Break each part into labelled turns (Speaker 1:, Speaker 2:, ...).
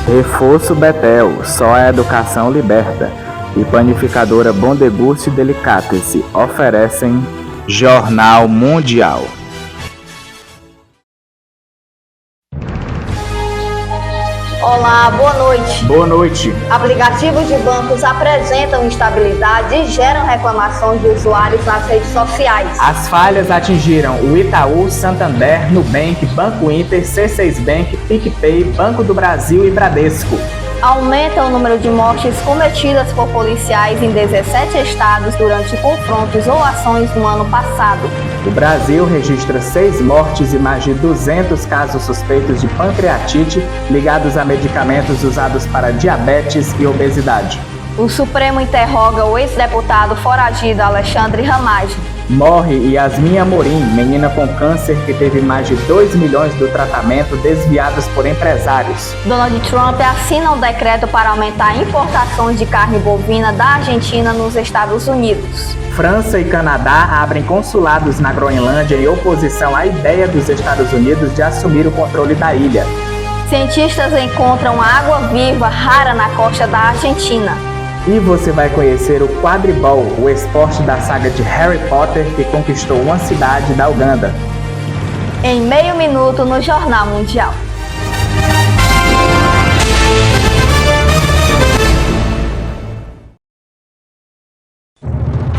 Speaker 1: Reforço Betel, só a educação liberta. E panificadora Bom de Goût e Delicatessen oferecem Jornal Mundial.
Speaker 2: Olá, boa noite.
Speaker 1: Boa noite.
Speaker 2: Aplicativos de bancos apresentam instabilidade e geram reclamações de usuários nas redes sociais.
Speaker 1: As falhas atingiram o Itaú, Santander, Nubank, Banco Inter, C6 Bank, PicPay, Banco do Brasil e Bradesco.
Speaker 2: Aumenta o número de mortes cometidas por policiais em 17 estados durante confrontos ou ações no ano passado.
Speaker 1: O Brasil registra 6 mortes e mais de 200 casos suspeitos de pancreatite ligados a medicamentos usados para diabetes e obesidade.
Speaker 2: O Supremo interroga o ex-deputado foragido Alexandre Ramagem.
Speaker 1: Morre Yasmin Amorim, menina com câncer que teve mais de 2 milhões do tratamento desviados por empresários.
Speaker 2: Donald Trump assina um decreto para aumentar importações de carne bovina da Argentina nos Estados Unidos.
Speaker 1: França e Canadá abrem consulados na Groenlândia em oposição à ideia dos Estados Unidos de assumir o controle da ilha.
Speaker 2: Cientistas encontram água viva rara na costa da Argentina.
Speaker 1: E você vai conhecer o quadribol, o esporte da saga de Harry Potter que conquistou uma cidade da Uganda.
Speaker 2: Em meio minuto no Jornal Mundial.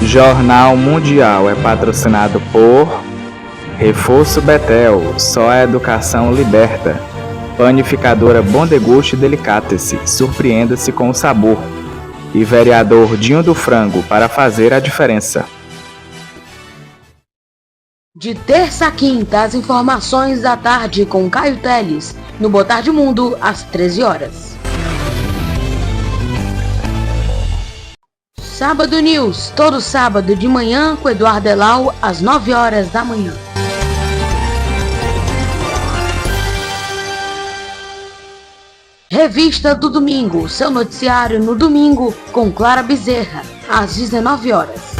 Speaker 1: Jornal Mundial é patrocinado por Reforço Betel, só a educação liberta. Panificadora Bom de Goût e Delicatessen, surpreenda-se com o sabor. E vereador Dinho do Frango, para fazer a diferença.
Speaker 3: De terça a quinta, as informações da tarde com Caio Teles, no Boa Tarde Mundo, às 13 horas. Sábado News, todo sábado de manhã com Eduardo Elau, às 9 horas da manhã. Revista do Domingo, seu noticiário no domingo com Clara Bezerra, às 19 horas.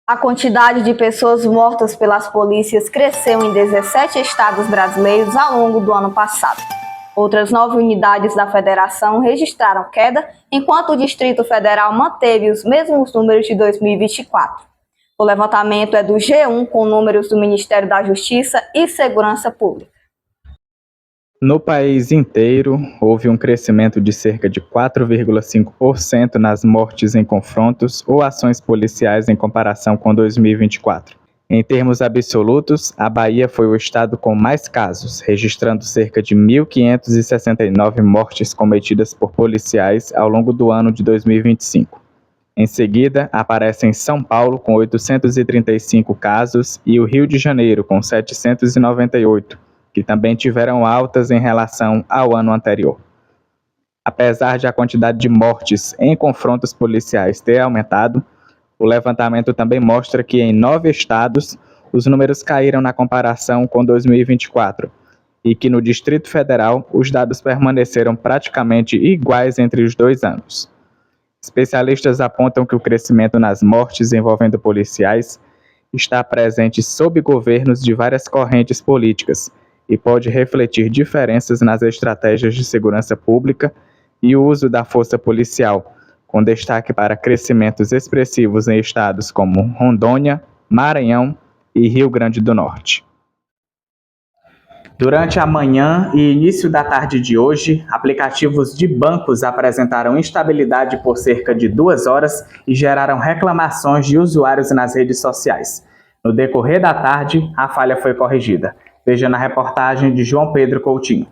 Speaker 2: A quantidade de pessoas mortas pelas polícias cresceu em 17 estados brasileiros ao longo do ano passado. Outras 9 unidades da federação registraram queda, enquanto o Distrito Federal manteve os mesmos números de 2024. O levantamento é do G1 com números do Ministério da Justiça e Segurança Pública.
Speaker 1: No país inteiro, houve um crescimento de cerca de 4,5% nas mortes em confrontos ou ações policiais em comparação com 2024. Em termos absolutos, a Bahia foi o estado com mais casos, registrando cerca de 1.569 mortes cometidas por policiais ao longo do ano de 2025. Em seguida, aparecem São Paulo com 835 casos e o Rio de Janeiro com 798. Que também tiveram altas em relação ao ano anterior. Apesar de a quantidade de mortes em confrontos policiais ter aumentado, o levantamento também mostra que em 9 estados os números caíram na comparação com 2024 e que no Distrito Federal os dados permaneceram praticamente iguais entre os 2 anos. Especialistas apontam que o crescimento nas mortes envolvendo policiais está presente sob governos de várias correntes políticas, e pode refletir diferenças nas estratégias de segurança pública e o uso da força policial, com destaque para crescimentos expressivos em estados como Rondônia, Maranhão e Rio Grande do Norte. Durante a manhã e início da tarde de hoje, aplicativos de bancos apresentaram instabilidade por cerca de 2 horas e geraram reclamações de usuários nas redes sociais. No decorrer da tarde, a falha foi corrigida. Veja na reportagem de João Pedro Coutinho.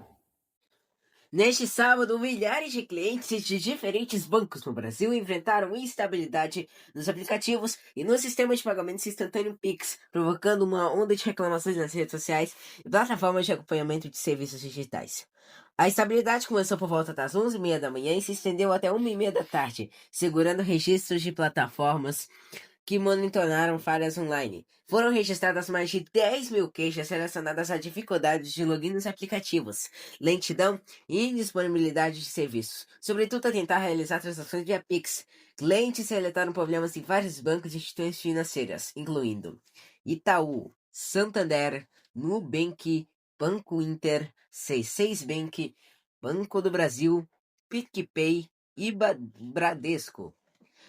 Speaker 4: Neste sábado, milhares de clientes de diferentes bancos no Brasil enfrentaram instabilidade nos aplicativos e no sistema de pagamentos instantâneo Pix, provocando uma onda de reclamações nas redes sociais e plataformas de acompanhamento de serviços digitais. A instabilidade começou por volta das 11h30 da manhã e se estendeu até 1h30 da tarde, segurando registros de plataformas que monitoraram falhas online. Foram registradas mais de 10 mil queixas relacionadas a dificuldades de login nos aplicativos, lentidão e indisponibilidade de serviços, sobretudo a tentar realizar transações via Pix. Clientes relataram problemas em vários bancos e instituições financeiras, incluindo Itaú, Santander, Nubank, Banco Inter, C6 Bank, Banco do Brasil, PicPay e Bradesco.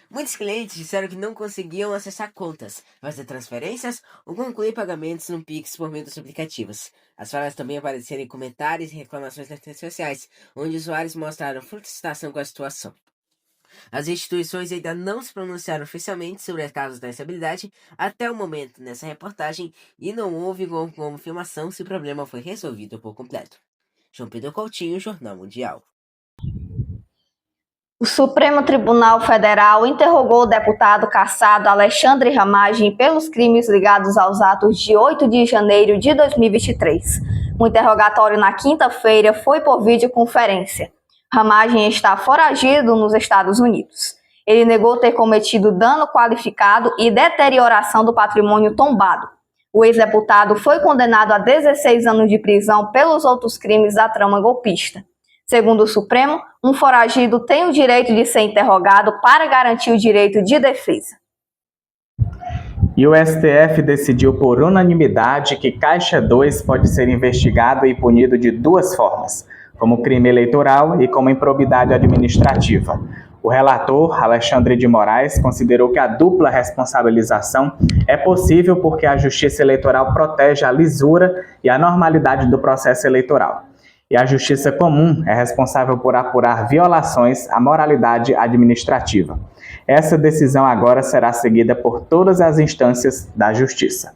Speaker 4: Muitos clientes disseram que não conseguiam acessar contas, fazer transferências ou concluir pagamentos no Pix por meio dos aplicativos. As falhas também apareceram em comentários e reclamações nas redes sociais, onde usuários mostraram frustração com a situação. As instituições ainda não se pronunciaram oficialmente sobre as causas da instabilidade até o momento nessa reportagem e não houve confirmação se o problema foi resolvido por completo. João Pedro Coutinho, Jornal Mundial.
Speaker 2: O Supremo Tribunal Federal interrogou o deputado cassado Alexandre Ramagem pelos crimes ligados aos atos de 8 de janeiro de 2023. O interrogatório na quinta-feira foi por videoconferência. Ramagem está foragido nos Estados Unidos. Ele negou ter cometido dano qualificado e deterioração do patrimônio tombado. O ex-deputado foi condenado a 16 anos de prisão pelos outros crimes da trama golpista. Segundo o Supremo, um foragido tem o direito de ser interrogado para garantir o direito de defesa.
Speaker 1: E o STF decidiu por unanimidade que Caixa 2 pode ser investigado e punido de duas formas, como crime eleitoral e como improbidade administrativa. O relator, Alexandre de Moraes, considerou que a dupla responsabilização é possível porque a Justiça Eleitoral protege a lisura e a normalidade do processo eleitoral. E a Justiça Comum é responsável por apurar violações à moralidade administrativa. Essa decisão agora será seguida por todas as instâncias da Justiça.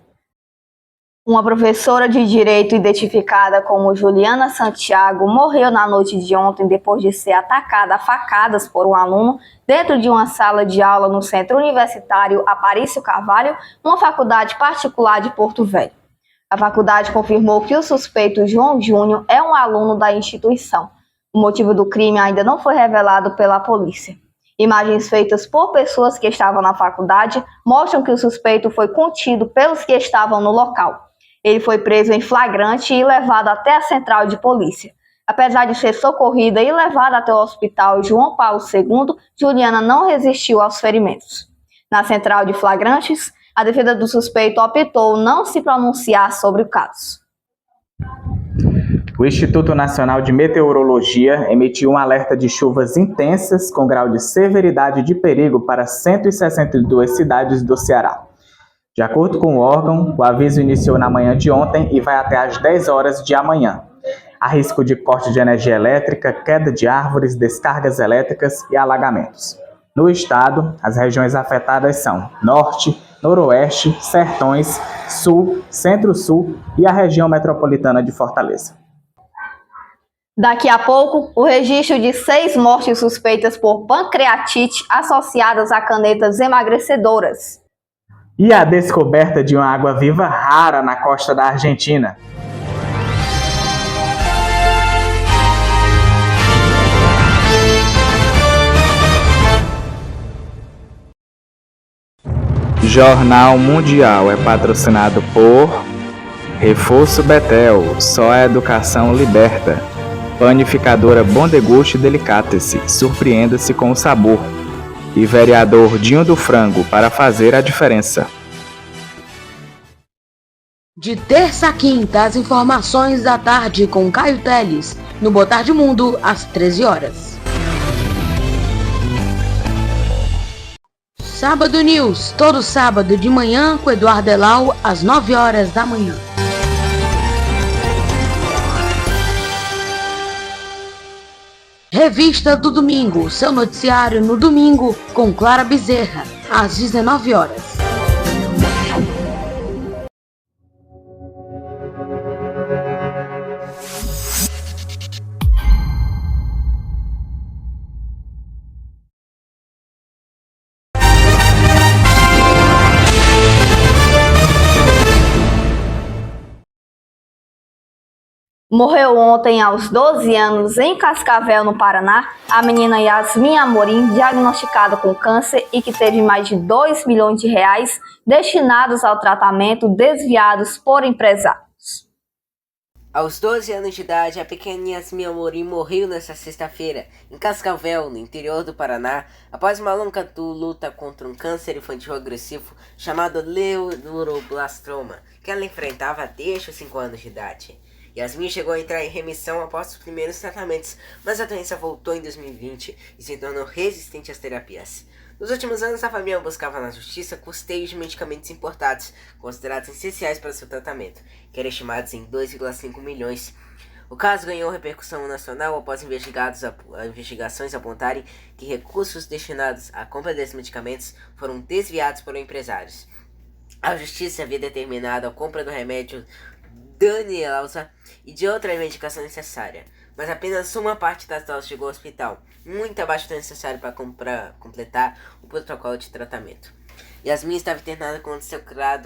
Speaker 2: Uma professora de Direito identificada como Juliana Santiago morreu na noite de ontem depois de ser atacada a facadas por um aluno dentro de uma sala de aula no Centro Universitário Aparício Carvalho, uma faculdade particular de Porto Velho. A faculdade confirmou que o suspeito João Júnior é um aluno da instituição. O motivo do crime ainda não foi revelado pela polícia. Imagens feitas por pessoas que estavam na faculdade mostram que o suspeito foi contido pelos que estavam no local. Ele foi preso em flagrante e levado até a central de polícia. Apesar de ser socorrida e levada até o hospital João Paulo II, Juliana não resistiu aos ferimentos. Na central de flagrantes, a defesa do suspeito optou não se pronunciar sobre o caso.
Speaker 1: O Instituto Nacional de Meteorologia emitiu um alerta de chuvas intensas com grau de severidade de perigo para 162 cidades do Ceará. De acordo com o órgão, o aviso iniciou na manhã de ontem e vai até às 10 horas de amanhã. Há risco de corte de energia elétrica, queda de árvores, descargas elétricas e alagamentos. No estado, as regiões afetadas são Norte, Noroeste, Sertões, Sul, Centro-Sul e a região metropolitana de Fortaleza.
Speaker 2: Daqui a pouco, o registro de 6 mortes suspeitas por pancreatite associadas a canetas emagrecedoras.
Speaker 1: E a descoberta de uma água-viva rara na costa da Argentina. Jornal Mundial é patrocinado por Reforço Betel, só a educação liberta. Panificadora Bondeguste Delicatessen, surpreenda-se com o sabor. E vereador Dinho do Frango, para fazer a diferença.
Speaker 3: De terça a quinta, as informações da tarde com Caio Teles, no Boa Tarde Mundo, às 13 horas. Sábado News, todo sábado de manhã com Eduardo Elau, às 9 horas da manhã. Revista do Domingo, seu noticiário no domingo com Clara Bezerra, às 19 horas.
Speaker 2: Morreu ontem, aos 12 anos, em Cascavel, no Paraná, a menina Yasmin Amorim, diagnosticada com câncer e que teve mais de 2 milhões de reais destinados ao tratamento desviados por empresários.
Speaker 4: Aos 12 anos de idade, a pequena Yasmin Amorim morreu nesta sexta-feira, em Cascavel, no interior do Paraná, após uma longa luta contra um câncer infantil agressivo chamado neuroblastoma, que ela enfrentava desde os 5 anos de idade. Yasmin chegou a entrar em remissão após os primeiros tratamentos, mas a doença voltou em 2020 e se tornou resistente às terapias. Nos últimos anos, a família buscava na justiça custeios de medicamentos importados, considerados essenciais para seu tratamento, que eram estimados em 2,5 milhões. O caso ganhou repercussão nacional após investigações apontarem que recursos destinados à compra desses medicamentos foram desviados por empresários. A justiça havia determinado a compra do remédio Danielsa e de outra medicação necessária, mas apenas uma parte das doses chegou ao hospital, muito abaixo do necessário para completar o protocolo de tratamento. Yasmin estava internada quando seu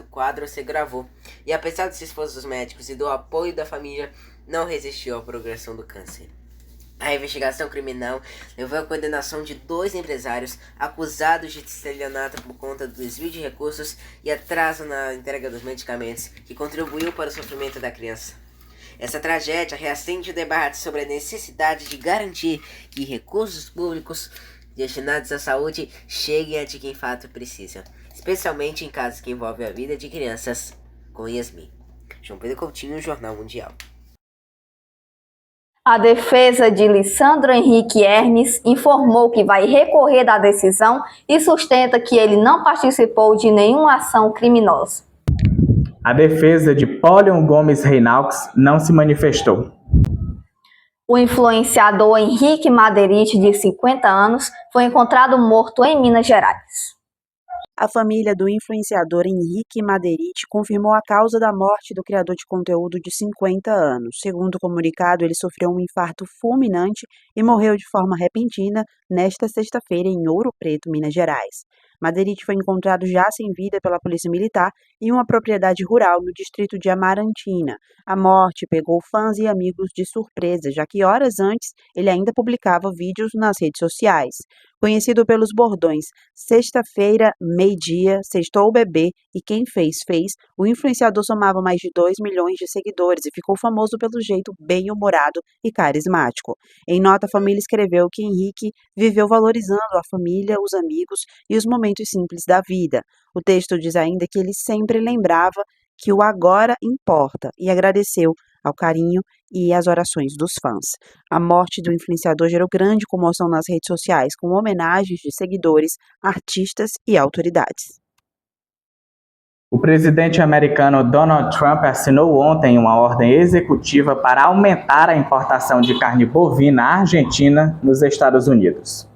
Speaker 4: quadro se agravou, e apesar dos esforços dos médicos e do apoio da família, não resistiu à progressão do câncer. A investigação criminal levou à condenação de 2 empresários acusados de estelionato por conta do desvio de recursos e atraso na entrega dos medicamentos, que contribuiu para o sofrimento da criança. Essa tragédia reacende o debate sobre a necessidade de garantir que recursos públicos destinados à saúde cheguem a de quem de fato precisa, especialmente em casos que envolvem a vida de crianças, com Yasmin. João Pedro Coutinho, Jornal Mundial.
Speaker 2: A defesa de Lissandro Henrique Hermes informou que vai recorrer da decisão e sustenta que ele não participou de nenhuma ação criminosa.
Speaker 1: A defesa de Polion Gomes Reynolds não se manifestou.
Speaker 2: O influenciador Henrique Maderite, de 50 anos, foi encontrado morto em Minas Gerais.
Speaker 5: A família do influenciador Henrique Maderite confirmou a causa da morte do criador de conteúdo de 50 anos. Segundo o comunicado, ele sofreu um infarto fulminante e morreu de forma repentina nesta sexta-feira em Ouro Preto, Minas Gerais. Maderite foi encontrado já sem vida pela Polícia Militar em uma propriedade rural no distrito de Amarantina. A morte pegou fãs e amigos de surpresa, já que horas antes ele ainda publicava vídeos nas redes sociais. Conhecido pelos bordões "Sexta-feira, meio-dia", "Sextou o bebê" e "Quem fez, fez", o influenciador somava mais de 2 milhões de seguidores e ficou famoso pelo jeito bem-humorado e carismático. Em nota, a família escreveu que Henrique viveu valorizando a família, os amigos e os momentos simples da vida. O texto diz ainda que ele sempre lembrava que o agora importa e agradeceu ao carinho e às orações dos fãs. A morte do influenciador gerou grande comoção nas redes sociais, com homenagens de seguidores, artistas e autoridades.
Speaker 1: O presidente americano Donald Trump assinou ontem uma ordem executiva para aumentar a importação de carne bovina argentina nos Estados Unidos.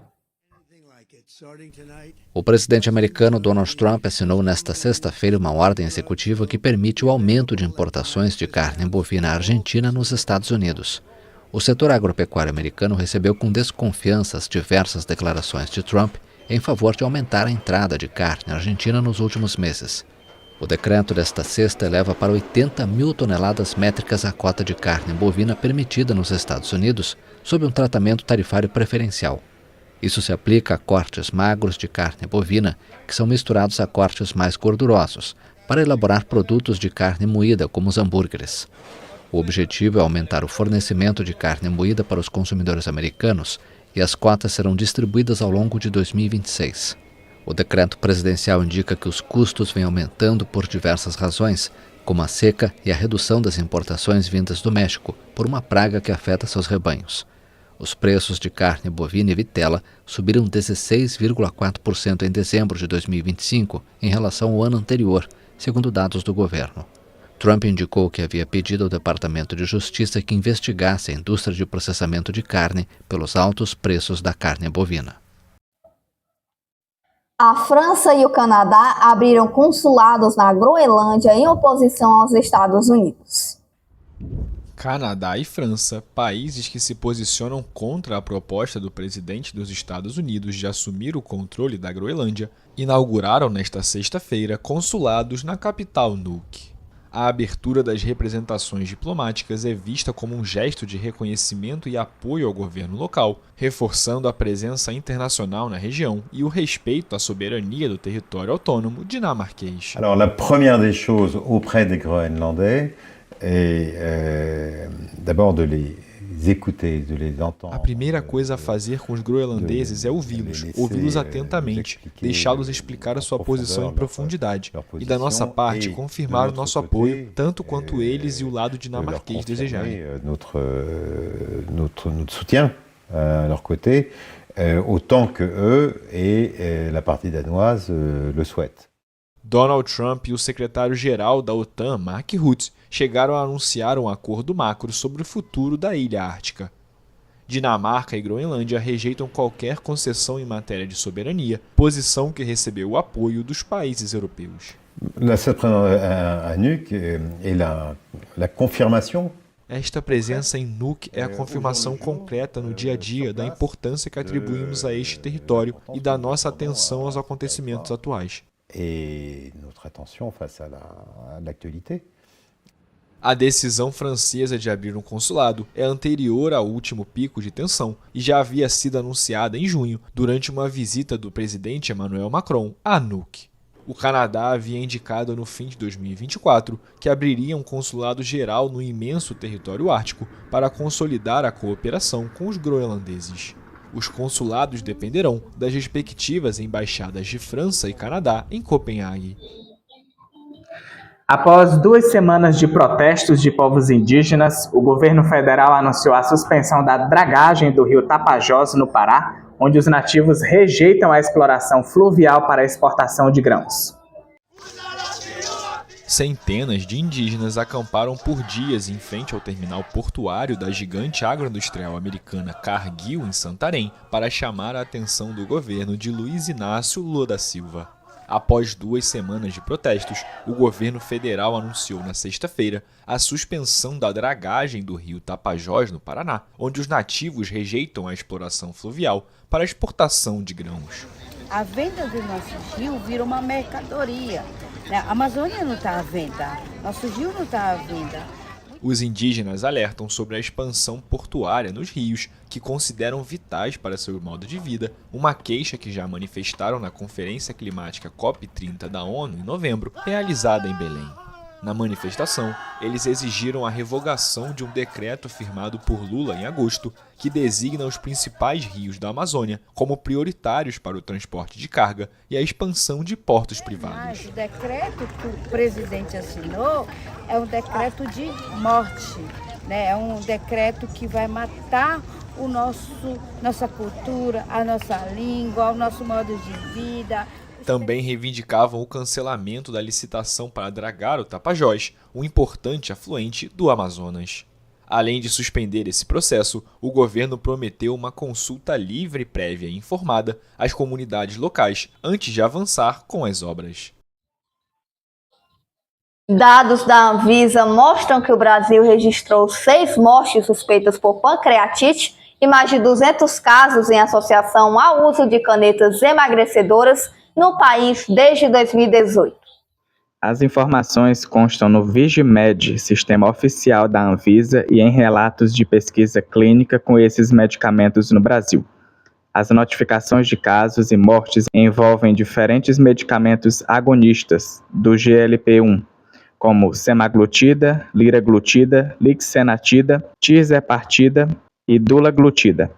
Speaker 6: O presidente americano Donald Trump assinou nesta sexta-feira uma ordem executiva que permite o aumento de importações de carne bovina argentina nos Estados Unidos. O setor agropecuário americano recebeu com desconfiança as diversas declarações de Trump em favor de aumentar a entrada de carne argentina nos últimos meses. O decreto desta sexta eleva para 80 mil toneladas métricas a cota de carne bovina permitida nos Estados Unidos sob um tratamento tarifário preferencial. Isso se aplica a cortes magros de carne bovina, que são misturados a cortes mais gordurosos, para elaborar produtos de carne moída, como os hambúrgueres. O objetivo é aumentar o fornecimento de carne moída para os consumidores americanos e as cotas serão distribuídas ao longo de 2026. O decreto presidencial indica que os custos vêm aumentando por diversas razões, como a seca e a redução das importações vindas do México por uma praga que afeta seus rebanhos. Os preços de carne bovina e vitela subiram 16,4% em dezembro de 2025 em relação ao ano anterior, segundo dados do governo. Trump indicou que havia pedido ao Departamento de Justiça que investigasse a indústria de processamento de carne pelos altos preços da carne bovina.
Speaker 2: A França e o Canadá abriram consulados na Groenlândia em oposição aos Estados Unidos.
Speaker 7: Canadá e França, países que se posicionam contra a proposta do presidente dos Estados Unidos de assumir o controle da Groenlândia, inauguraram nesta sexta-feira consulados na capital Nuuk. A abertura das representações diplomáticas é vista como um gesto de reconhecimento e apoio ao governo local, reforçando a presença internacional na região e o respeito à soberania do território autônomo dinamarquês.
Speaker 8: Alors, la première des choses auprès des Groenlandais est d'abord de les écouter, de les entendre.
Speaker 7: A primeira coisa a fazer com os groenlandeses é ouvi-los atentamente, deixá-los explicar a sua posição em profundidade e, da nossa parte, confirmar o nosso apoio, tanto quanto eles e o lado dinamarquês desejarem.
Speaker 8: Notre soutien à leur côté, autant que eux et la partie danoise le souhaitent.
Speaker 7: Donald Trump e o secretário-geral da OTAN, Mark Rutte, chegaram a anunciar um acordo macro sobre o futuro da ilha ártica. Dinamarca e Groenlândia rejeitam qualquer concessão em matéria de soberania, posição que recebeu o apoio dos países europeus.
Speaker 8: À Nuuk est la confirmation.
Speaker 7: Esta presença em Nuuk é a confirmação concreta no dia a dia da importância que atribuímos a este território e da nossa atenção aos acontecimentos atuais.
Speaker 8: Et notre attention face à l'actualité.
Speaker 7: A decisão francesa de abrir um consulado é anterior ao último pico de tensão e já havia sido anunciada em junho, durante uma visita do presidente Emmanuel Macron a Nuuk. O Canadá havia indicado no fim de 2024 que abriria um consulado geral no imenso território ártico para consolidar a cooperação com os groenlandeses. Os consulados dependerão das respectivas embaixadas de França e Canadá em Copenhague.
Speaker 1: Após 2 semanas de protestos de povos indígenas, o governo federal anunciou a suspensão da dragagem do rio Tapajós, no Pará, onde os nativos rejeitam a exploração fluvial para a exportação de grãos.
Speaker 7: Centenas de indígenas acamparam por dias em frente ao terminal portuário da gigante agroindustrial americana Cargill, em Santarém, para chamar a atenção do governo de Luiz Inácio Lula da Silva. Após 2 semanas de protestos, o governo federal anunciou na sexta-feira a suspensão da dragagem do rio Tapajós, no Paraná, onde os nativos rejeitam a exploração fluvial para a exportação de grãos.
Speaker 9: A venda do nosso rio vira uma mercadoria. A Amazônia não está à venda, nosso rio não está à venda.
Speaker 7: Os indígenas alertam sobre a expansão portuária nos rios, que consideram vitais para seu modo de vida, uma queixa que já manifestaram na Conferência Climática COP30 da ONU em novembro, realizada em Belém. Na manifestação, eles exigiram a revogação de um decreto firmado por Lula em agosto, que designa os principais rios da Amazônia como prioritários para o transporte de carga e a expansão de portos privados.
Speaker 9: O decreto que o presidente assinou é um decreto de morte, né? É um decreto que vai matar nossa cultura, a nossa língua, o nosso modo de vida.
Speaker 7: Também reivindicavam o cancelamento da licitação para dragar o Tapajós, um importante afluente do Amazonas. Além de suspender esse processo, o governo prometeu uma consulta livre, prévia e informada às comunidades locais antes de avançar com as obras.
Speaker 2: Dados da Anvisa mostram que o Brasil registrou 6 mortes suspeitas por pancreatite e mais de 200 casos em associação ao uso de canetas emagrecedoras no país desde 2018.
Speaker 1: As informações constam no Vigimed, sistema oficial da Anvisa, e em relatos de pesquisa clínica com esses medicamentos no Brasil. As notificações de casos e mortes envolvem diferentes medicamentos agonistas do GLP-1, como semaglutida, liraglutida, lixenatida, tirzepatida e dulaglutida.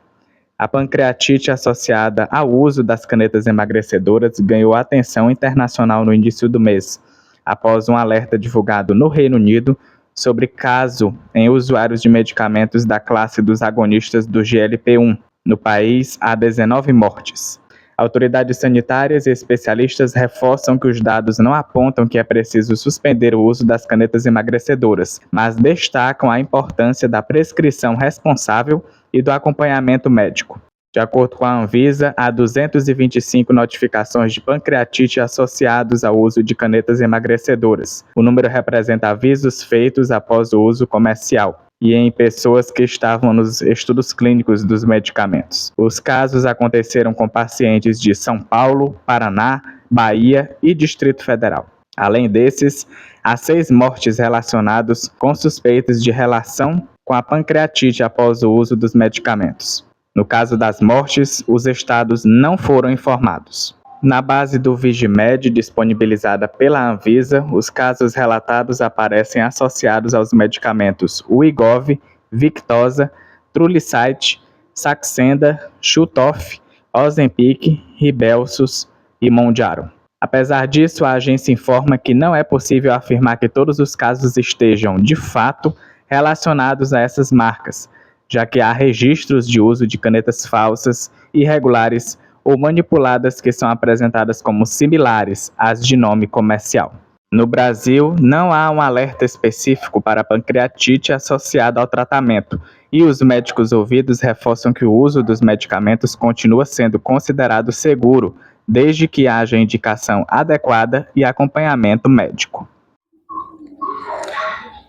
Speaker 1: A pancreatite associada ao uso das canetas emagrecedoras ganhou atenção internacional no início do mês, após um alerta divulgado no Reino Unido sobre caso em usuários de medicamentos da classe dos agonistas do GLP-1. No país, há 19 mortes. Autoridades sanitárias e especialistas reforçam que os dados não apontam que é preciso suspender o uso das canetas emagrecedoras, mas destacam a importância da prescrição responsável e do acompanhamento médico. De acordo com a Anvisa, há 225 notificações de pancreatite associados ao uso de canetas emagrecedoras. O número representa avisos feitos após o uso comercial e em pessoas que estavam nos estudos clínicos dos medicamentos. Os casos aconteceram com pacientes de São Paulo, Paraná, Bahia e Distrito Federal. Além desses, há 6 mortes relacionadas com suspeitas de relação com a pancreatite após o uso dos medicamentos. No caso das mortes, os estados não foram informados. Na base do Vigimed, disponibilizada pela Anvisa, os casos relatados aparecem associados aos medicamentos Wegovy, Victoza, Trulicite, Saxenda, Chutoff, Ozempic, Rybelsus e Mounjaro. Apesar disso, a agência informa que não é possível afirmar que todos os casos estejam, de fato, relacionados a essas marcas, já que há registros de uso de canetas falsas, irregulares ou manipuladas que são apresentadas como similares às de nome comercial. No Brasil, não há um alerta específico para a pancreatite associada ao tratamento, e os médicos ouvidos reforçam que o uso dos medicamentos continua sendo considerado seguro, desde que haja indicação adequada e acompanhamento médico.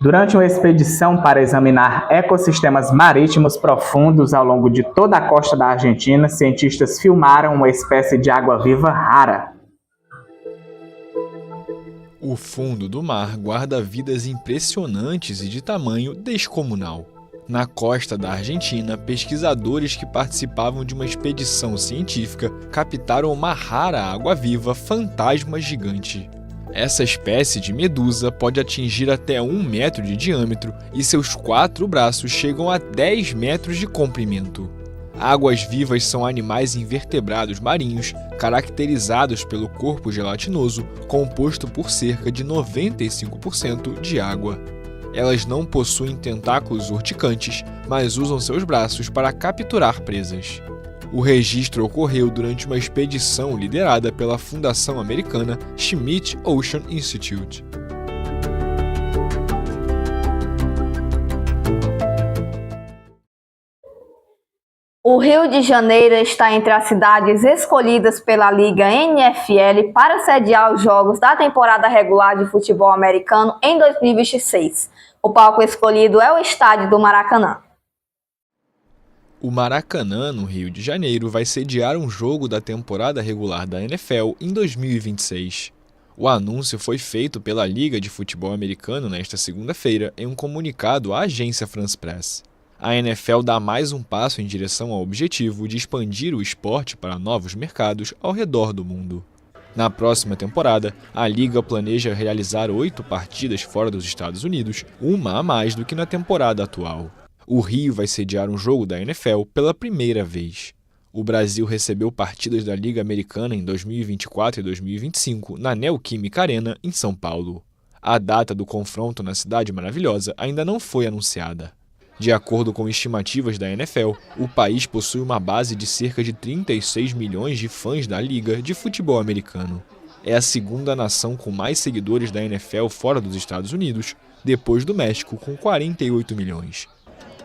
Speaker 1: Durante uma expedição para examinar ecossistemas marítimos profundos ao longo de toda a costa da Argentina, cientistas filmaram uma espécie de água-viva rara.
Speaker 7: O fundo do mar guarda vidas impressionantes e de tamanho descomunal. Na costa da Argentina, pesquisadores que participavam de uma expedição científica captaram uma rara água-viva fantasma gigante. Essa espécie de medusa pode atingir até 1 metro de diâmetro e seus 4 braços chegam a 10 metros de comprimento. Águas-vivas são animais invertebrados marinhos caracterizados pelo corpo gelatinoso composto por cerca de 95% de água. Elas não possuem tentáculos urticantes, mas usam seus braços para capturar presas. O registro ocorreu durante uma expedição liderada pela fundação americana Schmidt Ocean Institute.
Speaker 2: O Rio de Janeiro está entre as cidades escolhidas pela Liga NFL para sediar os jogos da temporada regular de futebol americano em 2026. O palco escolhido é o estádio do Maracanã.
Speaker 7: O Maracanã, no Rio de Janeiro, vai sediar um jogo da temporada regular da NFL em 2026. O anúncio foi feito pela Liga de Futebol Americano nesta segunda-feira em um comunicado à agência France Press. A NFL dá mais um passo em direção ao objetivo de expandir o esporte para novos mercados ao redor do mundo. Na próxima temporada, a Liga planeja realizar 8 partidas fora dos Estados Unidos, uma a mais do que na temporada atual. O Rio vai sediar um jogo da NFL pela primeira vez. O Brasil recebeu partidas da Liga Americana em 2024 e 2025 na Neoquímica Arena, em São Paulo. A data do confronto na Cidade Maravilhosa ainda não foi anunciada. De acordo com estimativas da NFL, o país possui uma base de cerca de 36 milhões de fãs da Liga de Futebol Americano. É a segunda nação com mais seguidores da NFL fora dos Estados Unidos, depois do México, com 48 milhões.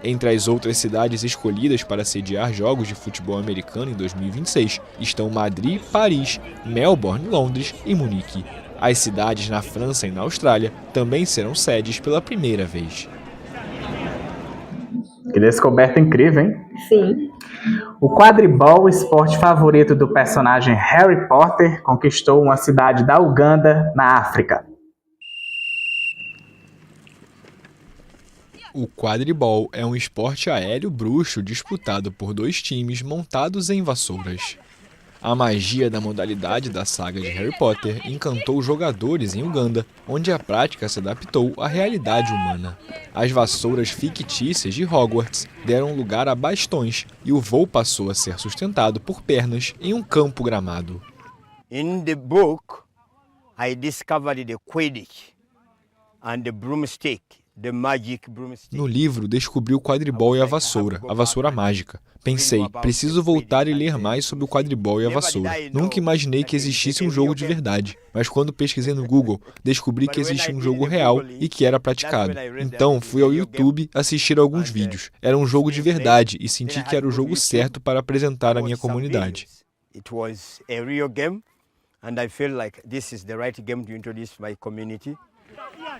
Speaker 7: Entre as outras cidades escolhidas para sediar jogos de futebol americano em 2026 estão Madrid, Paris, Melbourne, Londres e Munique. As cidades na França e na Austrália também serão sedes pela primeira vez.
Speaker 1: Que descoberta incrível, hein?
Speaker 2: Sim.
Speaker 1: O quadribol, o esporte favorito do personagem Harry Potter, conquistou uma cidade da Uganda, na África.
Speaker 7: O quadribol é um esporte aéreo bruxo disputado por 2 times montados em vassouras. A magia da modalidade da saga de Harry Potter encantou jogadores em Uganda, onde a prática se adaptou à realidade humana. As vassouras fictícias de Hogwarts deram lugar a bastões e o voo passou a ser sustentado por pernas em um campo gramado.
Speaker 10: In the book, I discovered the Quidditch and the broomstick.
Speaker 7: No livro, descobri o quadribol e a vassoura mágica. Pensei, preciso voltar e ler mais sobre o quadribol e a vassoura. Nunca imaginei que existisse um jogo de verdade, mas quando pesquisei no Google, descobri que existia um jogo real e que era praticado. Então, fui ao YouTube assistir alguns vídeos. Era um jogo de verdade e senti que era o jogo certo para apresentar à minha comunidade.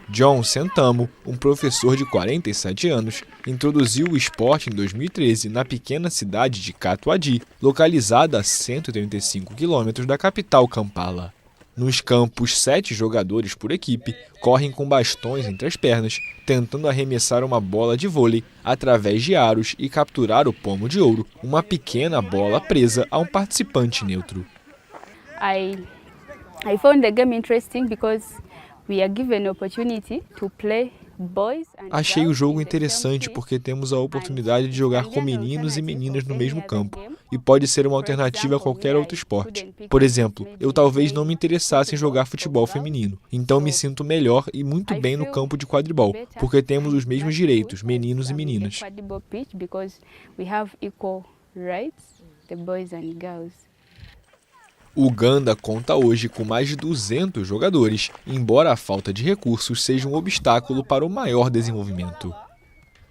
Speaker 7: John Sentamo, um professor de 47 anos, introduziu o esporte em 2013 na pequena cidade de Katwadi, localizada a 135 quilômetros da capital Kampala. Nos campos, 7 jogadores por equipe correm com bastões entre as pernas, tentando arremessar uma bola de vôlei através de aros e capturar o pomo de ouro, uma pequena bola presa a um participante neutro.
Speaker 11: I found the game interesting because we are given the opportunity to play.
Speaker 7: Achei o jogo interessante porque temos a oportunidade de jogar com meninos e meninas no mesmo campo, e pode ser uma alternativa a qualquer outro esporte. Por exemplo, eu talvez não me interessasse em jogar futebol feminino, então me sinto melhor e muito bem no campo de quadribol, porque temos os mesmos direitos, meninos e meninas. Uganda conta hoje com mais de 200 jogadores, embora a falta de recursos seja um obstáculo para o maior desenvolvimento.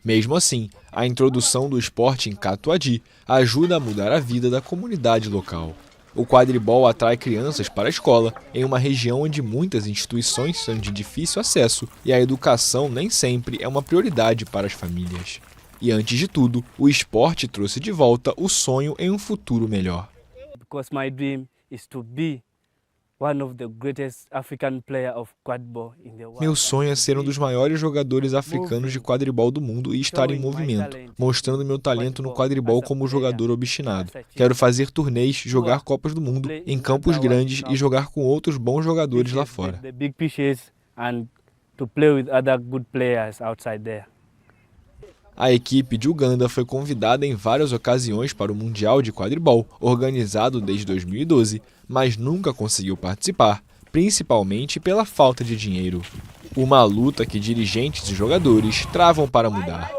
Speaker 7: Mesmo assim, a introdução do esporte em Catuadi ajuda a mudar a vida da comunidade local. O quadribol atrai crianças para a escola, em uma região onde muitas instituições são de difícil acesso e a educação nem sempre é uma prioridade para as famílias. E antes de tudo, o esporte trouxe de volta o sonho em um futuro melhor. Meu sonho é ser um dos maiores jogadores africanos de quadribol do mundo e estar em movimento, mostrando meu talento no quadribol como jogador obstinado. Quero fazer turnês, jogar Copas do Mundo em campos grandes e jogar com outros bons jogadores lá fora. A equipe de Uganda foi convidada em várias ocasiões para o Mundial de Quadribol, organizado desde 2012, mas nunca conseguiu participar, principalmente pela falta de dinheiro. Uma luta que dirigentes e jogadores travam para mudar.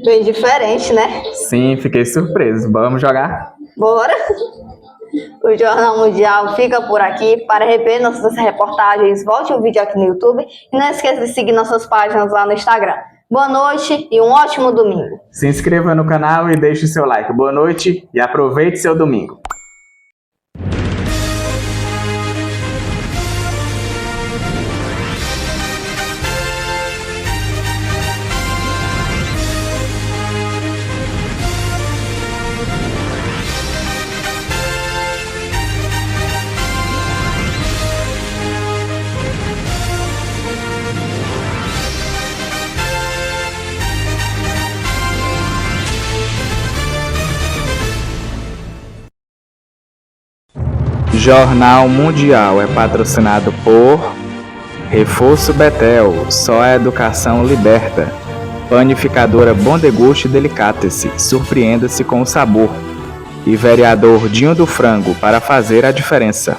Speaker 2: Bem diferente, né?
Speaker 1: Sim, fiquei surpreso. Vamos jogar?
Speaker 2: Bora! O Jornal Mundial fica por aqui. Para rever nossas reportagens, volte o vídeo aqui no YouTube e não esqueça de seguir nossas páginas lá no Instagram. Boa noite e um ótimo domingo.
Speaker 1: Se inscreva no canal e deixe seu like. Boa noite e aproveite seu domingo. Jornal Mundial é patrocinado por Reforço Betel, só a educação liberta. Panificadora Bom Deguste Delicatessen, surpreenda-se com o sabor. E vereador Dinho do Frango, para fazer a diferença.